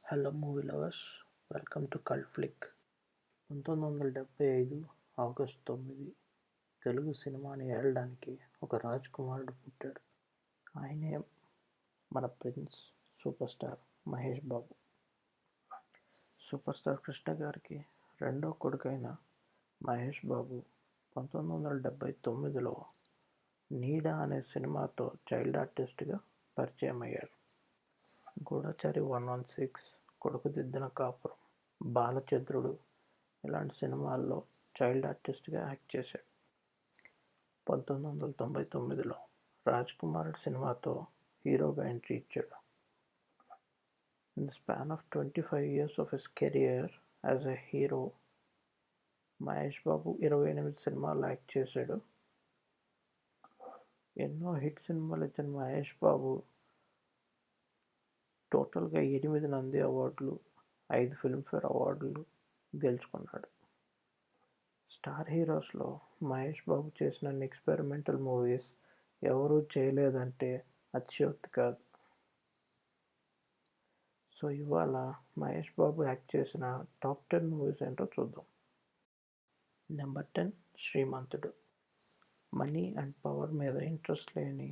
Hello movie lovers, welcome to cult flick. 1975 August 9 Telugu సినిమాని ఏలడానికి ఒక రాజ్ కుమారుడు పుట్టాడు. ఆయనే మన prince super star Mahesh Babu. Super star Krishna గారికి రెండో కొడుకైన మహేష్ బాబు 1979లో నీడ అనే సినిమాతో చైల్డ్ ఆర్టిస్ట్గా పరిచయం అయ్యారు. గూఢచారి 116, కొడుకుదిద్దిన కాపురం, బాలచంద్రుడు ఇలాంటి సినిమాల్లో చైల్డ్ ఆర్టిస్ట్గా యాక్ట్ చేశాడు. 1999లో రాజ్ కుమారుడు సినిమాతో హీరోగా ఎంట్రీ ఇచ్చాడు. In the span of 25 years of his career as a hero, Mahesh Babu 28 సినిమాల్లో యాక్ట్ చేశాడు. ఎన్నో హిట్ సినిమాలు ఇచ్చిన మహేష్ బాబు టోటల్గా 8 నంది అవార్డులు, 5 ఫిల్మ్ఫేర్ అవార్డులు గెలుచుకున్నాడు. స్టార్ హీరోస్లో మహేష్ బాబు చేసిన ఎక్స్పెరిమెంటల్ మూవీస్ ఎవరూ చేయలేదంటే అతిశయోక్తి కాదు. సో ఇవాళ మహేష్ బాబు యాక్ట్ చేసిన టాప్ 10 మూవీస్ ఏంటో చూద్దాం. Number 10, Srimanthudu. Money and power మీద ఇంట్రెస్ట్ లేని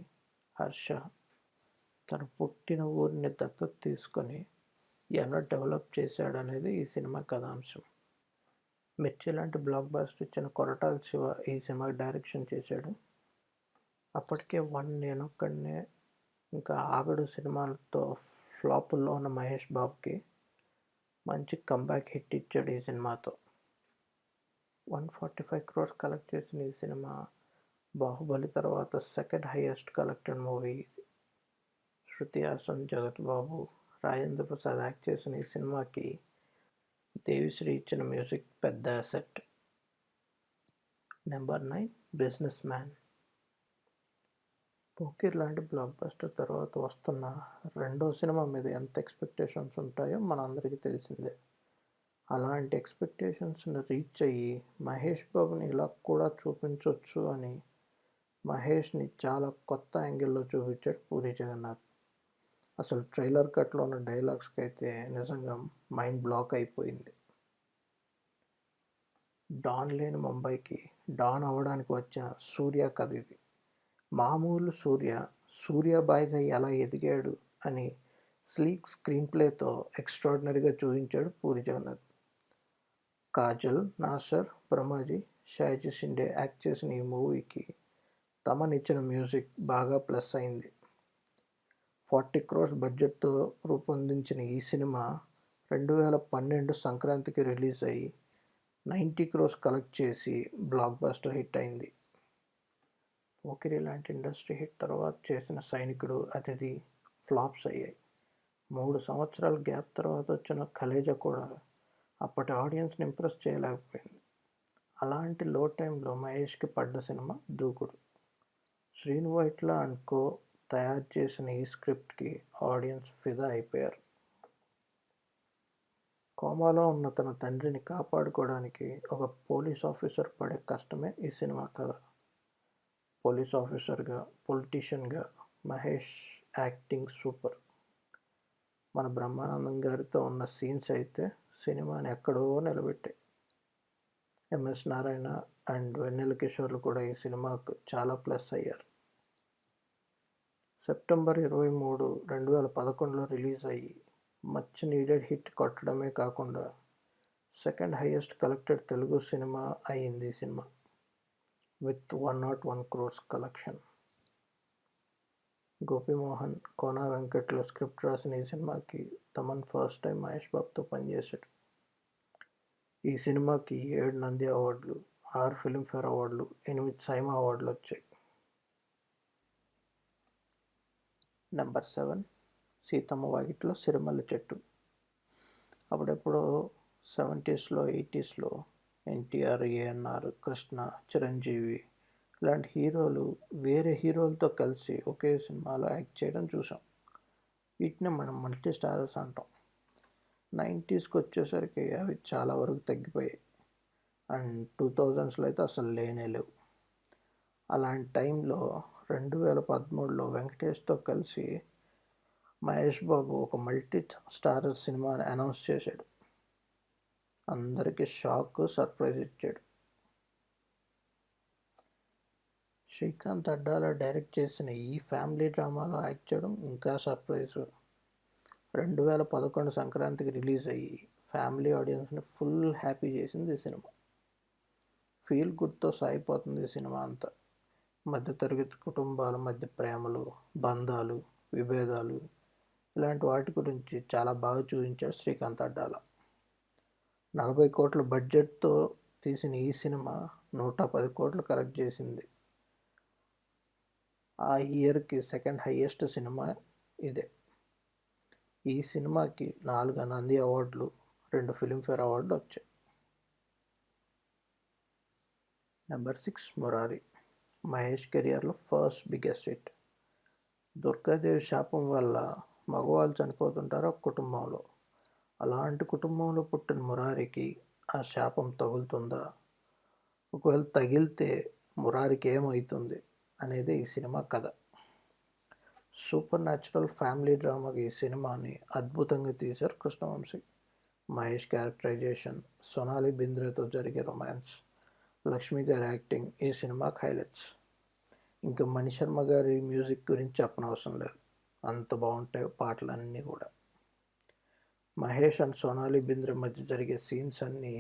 హర్ష తన పుట్టిన ఊరిని దత్తత తీసుకొని ఎలా డెవలప్ చేశాడనేది ఈ సినిమా కథాంశం. మిర్చి లాంటి బ్లాక్ బస్టర్ ఇచ్చిన కొరటాల శివ ఈ సినిమాకి డైరెక్షన్ చేశాడు. అప్పటికే నేనొక్కడినే ఇంకా ఆగడు సినిమాలతో ఫ్లాపుల్లో ఉన్న మహేష్ బాబుకి మంచి కంబ్యాక్ హిట్ ఇచ్చాడు ఈ సినిమాతో. 145 crores కలెక్ట్ చేసిన ఈ సినిమా బాహుబలి తర్వాత second highest collected movie. Shruti Haasan, జగత్ బాబు, రాజేంద్ర ప్రసాద్ యాక్ట్ చేసిన ఈ సినిమాకి దేవిశ్రీ ఇచ్చిన మ్యూజిక్ పెద్ద asset. Number 9, business man. Pokiri లాంటి బ్లాక్ బస్టర్ తర్వాత వస్తున్న రెండో సినిమా మీద ఎంత ఎక్స్పెక్టేషన్స్ ఉంటాయో మనందరికీ తెలిసిందే. అలాంటి ఎక్స్పెక్టేషన్స్ని రీచ్ అయ్యి మహేష్ బాబుని ఇలా కూడా చూపించవచ్చు అని మహేష్ని చాలా కొత్త యాంగిల్లో చూపించాడు పూరి జగన్నాథ్. అసలు ట్రైలర్ కట్లో ఉన్న డైలాగ్స్కి అయితే నిజంగా మైండ్ బ్లాక్ అయిపోయింది. డాన్ లేని ముంబైకి డాన్ అవ్వడానికి వచ్చిన సూర్య కథ ఇది. మామూలు సూర్యాబాయిగా ఎలా ఎదిగాడు అని స్లీక్ స్క్రీన్ ప్లేతో ఎక్స్ట్రాడినరీగా చూపించాడు పూరి జగన్నాథ్. కాజల్, నాసర్, బ్రహ్మాజీ, షాజీ షిండే యాక్ట్ చేసిన ఈ మూవీకి తమనిచ్చిన మ్యూజిక్ బాగా ప్లస్ అయింది. 40 crores బడ్జెట్తో రూపొందించిన ఈ సినిమా 2012 సంక్రాంతికి రిలీజ్ అయ్యి 90 crores కలెక్ట్ చేసి బ్లాక్ బస్టర్ హిట్ అయింది. పోకిరి లాంటి ఇండస్ట్రీ హిట్ తర్వాత చేసిన సైనికుడు, అతిథి ఫ్లాప్స్ అయ్యాయి. 3 సంవత్సరాల గ్యాప్ తర్వాత వచ్చిన కలేజా కూడా అప్పటి ఆడియన్స్ని ఇంప్రెస్ చేయలేకపోయింది. అలాంటి లో టైంలో మహేష్కి పడ్డ సినిమా దూకుడు. శ్రీను వైట్ల అండ్ కో తయారు చేసిన ఈ స్క్రిప్ట్కి ఆడియన్స్ ఫిదా అయిపోయారు. కోమాలో ఉన్న తన తండ్రిని కాపాడుకోవడానికి ఒక పోలీస్ ఆఫీసర్ పడే కష్టమే ఈ సినిమా కథ. పోలీస్ ఆఫీసర్గా, పొలిటీషియన్గా మహేష్ యాక్టింగ్ సూపర్. మన బ్రహ్మానందం గారితో ఉన్న సీన్స్ అయితే సినిమాని ఎక్కడో నిలబెట్టాయి. ఎంఎస్ నారాయణ అండ్ వెన్నెల కిషోర్లు కూడా ఈ సినిమాకు చాలా ప్లస్ అయ్యారు. సెప్టెంబర్ 23, 2011లో రిలీజ్ అయ్యి మచ్ నీడెడ్ హిట్ కొట్టడమే కాకుండా సెకండ్ హైయెస్ట్ కలెక్టెడ్ తెలుగు సినిమా అయింది ఈ సినిమా with 101 crores collection. Gopimohan, Kona వెంకట్లో స్క్రిప్ట్ రాసిన ఈ సినిమాకి తమన్ ఫస్ట్ టైం మహేష్ బాబుతో పనిచేశాడు. ఈ సినిమాకి 7 నంది అవార్డులు, 6 ఫిల్మ్ఫేర్ అవార్డులు, 8 సైమా అవార్డులు వచ్చాయి. నెంబర్ 7, సీతమ్మ వాకిట్లో సిరిమల్లె చెట్టు. అప్పుడెప్పుడో 70s, 80sలో ఎన్టీఆర్, ఏఎన్ఆర్, కృష్ణ, చిరంజీవి ఇలాంటి హీరోలు వేరే హీరోలతో కలిసి ఒకే సినిమాలో యాక్ట్ చేయడం చూసాం. వీటిని మనం మల్టీ స్టారర్స్ అంటాం. 90sకి వచ్చేసరికి అవి చాలా వరకు తగ్గిపోయాయి అండ్ 2000స్లో అయితే అసలు లేనే లేవు. అలాంటి టైంలో 2013లో వెంకటేష్తో కలిసి మహేష్ బాబు ఒక మల్టీ స్టారర్ సినిమాని అనౌన్స్ చేశాడు. అందరికీ షాక్, సర్ప్రైజ్ ఇచ్చాడు. శ్రీకాంత్ అడ్డాల డైరెక్ట్ చేసిన ఈ ఫ్యామిలీ డ్రామాలో యాక్ట్ చేయడం ఇంకా సర్ప్రైజ్. 2011 సంక్రాంతికి రిలీజ్ అయ్యి ఫ్యామిలీ ఆడియన్స్ని ఫుల్ హ్యాపీ చేసింది ఈ సినిమా. ఫీల్ గుడ్తో సాగిపోతుంది ఈ సినిమా అంతా. మధ్యతరగతి కుటుంబాల మధ్య ప్రేమలు, బంధాలు, విభేదాలు ఇలాంటి వాటి గురించి చాలా బాగా చూపించాడు శ్రీకాంత్ అడ్డాల. 40 కోట్ల బడ్జెట్తో తీసిన ఈ సినిమా 110 కోట్లు కలెక్ట్ చేసింది. ఆ ఇయర్కి సెకండ్ హైయెస్ట్ సినిమా ఇదే. ఈ సినిమాకి 4 నంది అవార్డులు, 2 ఫిల్మ్ఫేర్ అవార్డులు వచ్చాయి. నెంబర్ 6 మురారి. మహేష్ కెరియర్లో ఫస్ట్ బిగ్గెస్ట్ హిట్. దుర్గాదేవి శాపం వల్ల మగవాళ్ళు చనిపోతుంటారు ఒక కుటుంబంలో. అలాంటి కుటుంబంలో పుట్టిన మురారికి ఆ శాపం తగులుతుందా, ఒకవేళ తగిలితే మురారికి ఏమవుతుంది అనేది ఈ సినిమా కథ. సూపర్ న్యాచురల్ ఫ్యామిలీ డ్రామాకి ఈ సినిమాని అద్భుతంగా తీశారు కృష్ణవంశీ. మహేష్ క్యారెక్టరైజేషన్, సోనాలి బింద్రేతో జరిగే రొమాన్స్, లక్ష్మి గారి యాక్టింగ్ ఈ సినిమాకి హైలైట్స్. ఇంకా మణిశర్మ గారి మ్యూజిక్ గురించి చెప్పనవసరం లేదు, అంత బాగుంటాయి పాటలన్నీ కూడా. మహేష్ అండ్ సోనాలి బింద్రే మధ్య జరిగే సీన్స్ అన్నీ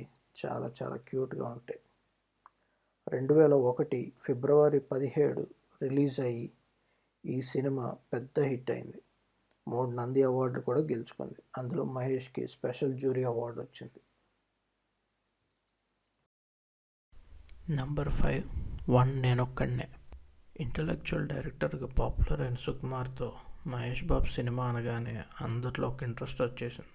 చాలా చాలా క్యూట్గా ఉంటాయి. 2001 ఫిబ్రవరి 17 రిలీజ్ అయ్యి ఈ సినిమా పెద్ద హిట్ అయింది. 3 నంది అవార్డులు కూడా గెలుచుకుంది. అందులో మహేష్కి స్పెషల్ జ్యూరీ అవార్డు వచ్చింది. నెంబర్ 5 వన్ నేనొక్కడినే. ఇంటలెక్చువల్ డైరెక్టర్గా పాపులర్ అయిన సుకుమార్తో మహేష్ బాబు సినిమా అనగానే అందరిలో ఒక ఇంట్రెస్ట్ వచ్చేసింది.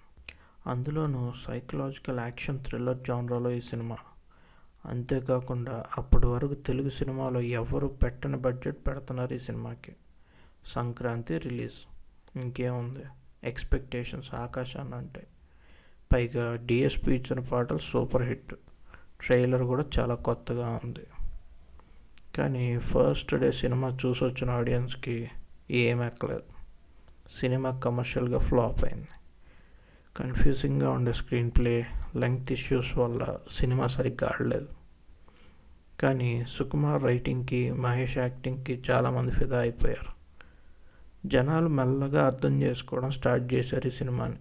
అందులోనూ సైకలాజికల్ యాక్షన్ థ్రిల్లర్ జానరాలో ఈ సినిమా. అంతేకాకుండా అప్పటి వరకు తెలుగు సినిమాలో ఎవరు పెట్టని బడ్జెట్ పెడుతున్నారు ఈ సినిమాకి. సంక్రాంతి రిలీజ్, ఇంకేముంది, ఎక్స్పెక్టేషన్స్ ఆకాశాన్ని అంటాయి. పైగా డిఎస్పి ఇచ్చిన పాటలు సూపర్ హిట్. ట్రైలర్ కూడా చాలా కొత్తగా ఉంది. కానీ ఫస్ట్ డే సినిమా చూసి వచ్చిన ఆడియన్స్కి ఏం ఎక్కలేదు. సినిమా కమర్షియల్గా ఫ్లాప్ అయింది. కన్ఫ్యూజింగ్గా ఉండే స్క్రీన్ ప్లే, లెంగ్త్ ఇష్యూస్ వల్ల సినిమా సరిగ్గా ఆడలేదు. కానీ సుకుమార్ రైటింగ్కి, మహేష్ యాక్టింగ్కి చాలామంది ఫిదా అయిపోయారు. జనాలు మెల్లగా అర్థం చేసుకోవడం స్టార్ట్ చేశారు ఈ సినిమాని.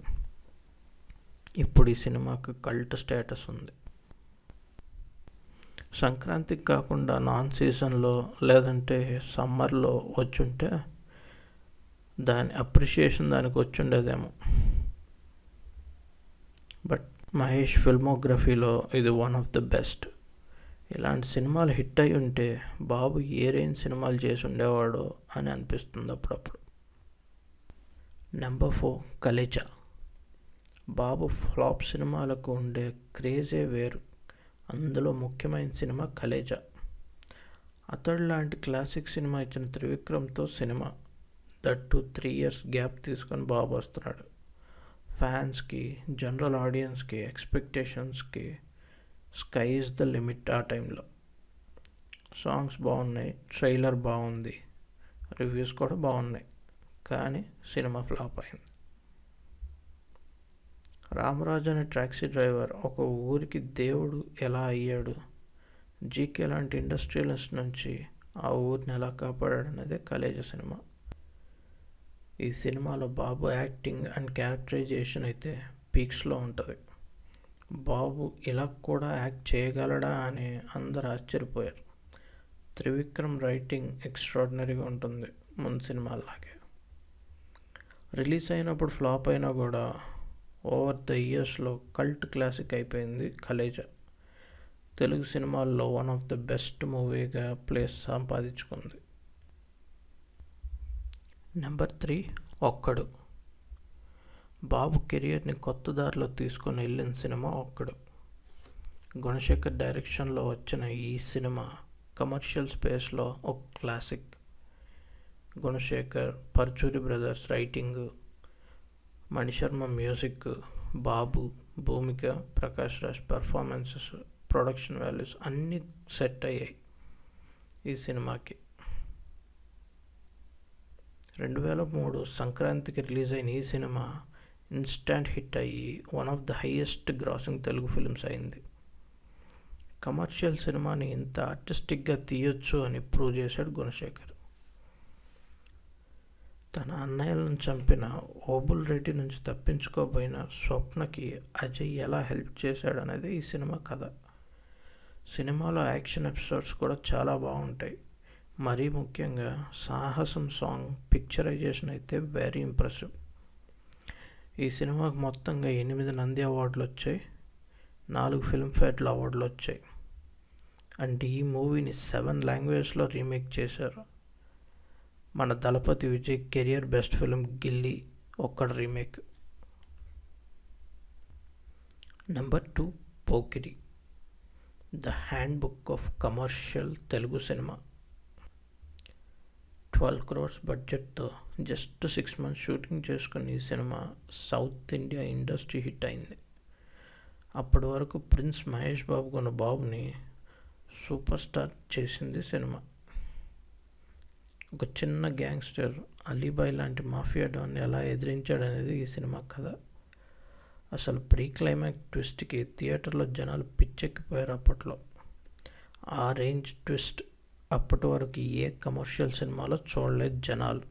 ఇప్పుడు ఈ సినిమాకి కల్ట్ స్టేటస్ ఉంది. సంక్రాంతికి కాకుండా నాన్ సీజన్లో లేదంటే సమ్మర్లో వచ్చుంటే దాని అప్రిషియేషన్ దానికి వచ్చుండేదేమో. బట్ మహేష్ ఫిల్మోగ్రఫీలో ఇది వన్ ఆఫ్ ద బెస్ట్. ఇలాంటి సినిమాలు హిట్ అయి ఉంటే బాబు ఏ రేంజ్ సినిమాలు చేసి ఉండేవాడో అని అనిపిస్తుంది అప్పుడప్పుడు. నెంబర్ 4 కలేజా. బాబు ఫ్లాప్ సినిమాలకు ఉండే క్రేజే వేరు. అందులో ముఖ్యమైన సినిమా కలేజా. అతడు లాంటి క్లాసిక్ సినిమా ఇచ్చిన త్రివిక్రమ్తో సినిమా, దట్టు 3 years గ్యాప్ తీసుకొని బాబు వస్తున్నాడు. ఫ్యాన్స్కి, జనరల్ ఆడియన్స్కి ఎక్స్పెక్టేషన్స్కి స్కై ఈజ్ ద లిమిట్ ఆ టైంలో. సాంగ్స్ బాగున్నాయి, ట్రైలర్ బాగుంది, రివ్యూస్ కూడా బాగున్నాయి. కానీ సినిమా ఫ్లాప్ అయింది. రామరాజు అనే టాక్సీ డ్రైవర్ ఒక ఊరికి దేవుడు ఎలా అయ్యాడు, జీకే లాంటి ఇండస్ట్రియలిస్ట్ నుంచి ఆ ఊరిని ఎలా కాపాడాడు అనేదే కలేజా సినిమా. ఈ సినిమాలో బాబు యాక్టింగ్ అండ్ క్యారెక్టరైజేషన్ అయితే పీక్స్లో ఉంటుంది. బాబు ఇలా కూడా యాక్ట్ చేయగలడా అని అందరు ఆశ్చర్యపోయారు. త్రివిక్రమ్ రైటింగ్ ఎక్స్ట్రాడినరీగా ఉంటుంది ముందు సినిమాలాగే. రిలీజ్ అయినప్పుడు ఫ్లాప్ అయినా కూడా ఓవర్ ద ఇయర్స్లో కల్ట్ క్లాసిక్ అయిపోయింది కలేజా. తెలుగు సినిమాల్లో వన్ ఆఫ్ ద బెస్ట్ మూవీగా ప్లేస్ సంపాదించుకుంది. నెంబర్ 3 ఒక్కడు. బాబు కెరియర్ని కొత్త దారిలో తీసుకొని వెళ్ళిన సినిమా ఒక్కడు. గుణశేఖర్ డైరెక్షన్లో వచ్చిన ఈ సినిమా కమర్షియల్ స్పేస్లో ఒక classic. Gunasekhar, Paruchuri brothers writing, Manisharma music, Babu, Bhumika, Prakash Raj performances, production values అన్నీ సెట్ అయ్యాయి ఈ సినిమాకి. 2003 సంక్రాంతికి రిలీజ్ అయిన ఈ సినిమా ఇన్స్టంట్ హిట్ అయ్యి one of the highest grossing Telugu films అయింది. కమర్షియల్ సినిమాని ఇంత ఆర్టిస్టిక్గా తీయొచ్చు అని ప్రూవ్ చేశాడు గుణశేఖర్. తన అన్నయ్యలను చంపిన ఓబుల్ రెడ్డి నుంచి తప్పించుకోబోయిన స్వప్నకి అజయ్ ఎలా హెల్ప్ చేశాడనేది ఈ సినిమా కథ. సినిమాలో యాక్షన్ ఎపిసోడ్స్ కూడా చాలా బాగుంటాయి. మరీ ముఖ్యంగా సాహసం సాంగ్ పిక్చరైజేషన్ అయితే వెరీ ఇంప్రెసివ్. ఈ సినిమాకు మొత్తంగా 8 నంది అవార్డులు వచ్చాయి, 4 ఫిల్మ్ఫేర్ అవార్డులు వచ్చాయి. అండ్ ఈ మూవీని 7 లాంగ్వేజ్లో రీమేక్ చేశారు. మన దళపతి విజయ్ కెరియర్ బెస్ట్ ఫిల్మ్ గిల్లీ ఒక్కడు remake. Number 2 Pokiri, the hand book of commercial Telugu cinema. 12 crores బడ్జెట్తో జస్ట్ 6 months షూటింగ్ చేసుకుని ఈ cinema south India industry hit అయింది. అప్పటి వరకు ప్రిన్స్ మహేష్ బాబు కొన్న బాబుని సూపర్ స్టార్ చేసింది సినిమా. ఒక చిన్న గ్యాంగ్స్టర్ అలీబాయ్ లాంటి మాఫియా డాన్ని ఎలా ఎదిరించాడనేది ఈ సినిమా కథ. అసలు ప్రీ క్లైమాక్స్ ట్విస్ట్కి థియేటర్లో జనాలు పిచ్చెక్కిపోయారు అప్పట్లో. ఆ రేంజ్ ట్విస్ట్ అప్పటి వరకు ఏ కమర్షియల్ సినిమాలో చూడలేదు జనాలు.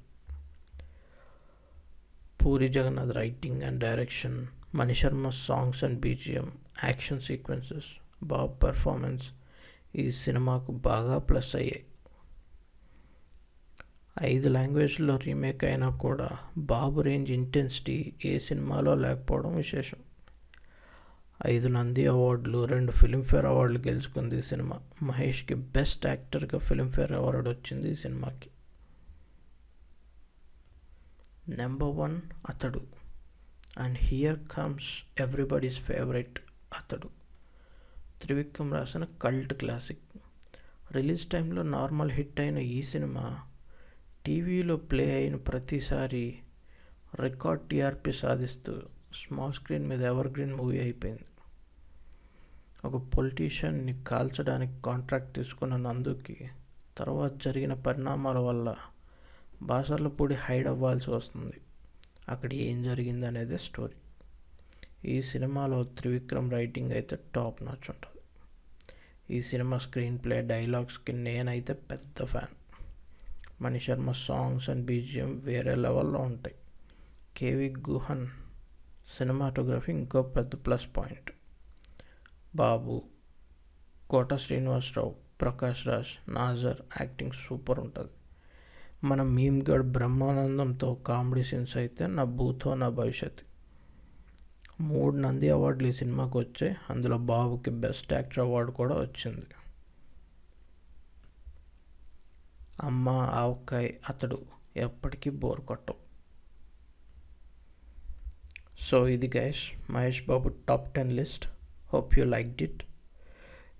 Puri Jagannadh writing and direction, Mani Sharma songs and BGM, action sequences, Babu performance ఈ సినిమాకు బాగా ప్లస్ అయ్యాయి. 5 లాంగ్వేజ్లో రీమేక్ అయినా కూడా బాబు రేంజ్ ఇంటెన్సిటీ ఏ సినిమాలో లేకపోవడం విశేషం. 5 నంది అవార్డులు, 2 ఫిల్మ్ఫేర్ అవార్డులు గెలుచుకుంది ఈ సినిమా. మహేష్కి బెస్ట్ యాక్టర్గా ఫిల్మ్ఫేర్ అవార్డు వచ్చింది ఈ సినిమాకి. నెంబర్ 1 అతడు, and here comes everybody's favourite అతడు. త్రివిక్రమ్ రాసిన కల్ట్ క్లాసిక్. రిలీజ్ టైంలో నార్మల్ హిట్ అయిన ఈ సినిమా టీవీలో ప్లే అయిన ప్రతిసారి రికార్డ్ టీఆర్పీ సాధిస్తూ స్మాల్ స్క్రీన్ మీద ఎవర్ గ్రీన్ మూవీ అయిపోయింది. ఒక పొలిటీషియన్ని కాల్చడానికి కాంట్రాక్ట్ తీసుకున్న నందుకి తర్వాత జరిగిన పరిణామాల వల్ల బాసర్లపూడి హైడ్ అవ్వాల్సి వస్తుంది. అక్కడ ఏం జరిగింది అనేది స్టోరీ. ఈ సినిమాలో త్రివిక్రమ్ రైటింగ్ అయితే టాప్ నాచ్ ఉంటుంది. ఈ సినిమా స్క్రీన్ ప్లే, డైలాగ్స్కి నేనైతే పెద్ద fan. Mani Sharma songs and BGM వేరే లెవెల్లో ఉంటాయి. కేవి గుహన్ సినిమాటోగ్రఫీ ఇంకో పెద్ద plus point. Babu, Kota Srinivasa Rao, Prakash Raj, Nassar acting super ఉంటుంది. మన మీమ్గడ్ బ్రహ్మానందంతో కామెడీ సీన్స్ అయితే నా భూతో నా భవిష్యత్. 3 నంది అవార్డులు ఈ సినిమాకి వచ్చాయి. అందులో బాబుకి బెస్ట్ యాక్టర్ అవార్డు కూడా వచ్చింది. అమ్మ, ఆవకాయ్, అతడు ఎప్పటికీ బోర్ కొట్టవు. సో ఇది guys Mahesh Babu top 10 list. Hope you liked it.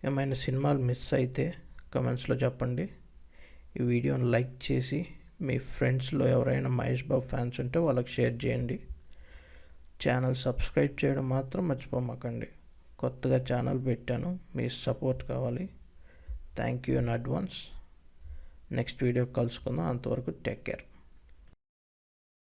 ఏమైనా సినిమాలు మిస్ అయితే కమెంట్స్లో చెప్పండి. ఈ వీడియోని లైక్ చేసి మీ ఫ్రెండ్స్లో ఎవరైనా మహేష్ బాబు ఫ్యాన్స్ ఉంటే వాళ్ళకి షేర్ చేయండి. ఛానల్ సబ్స్క్రైబ్ చేయడం మాత్రం మర్చిపోమాకండి. కొత్తగా ఛానల్ పెట్టాను, మీ సపోర్ట్ కావాలి. Thank you in advance. Next video కలుసుకుందాం. అంతవరకు టేక్ కేర్.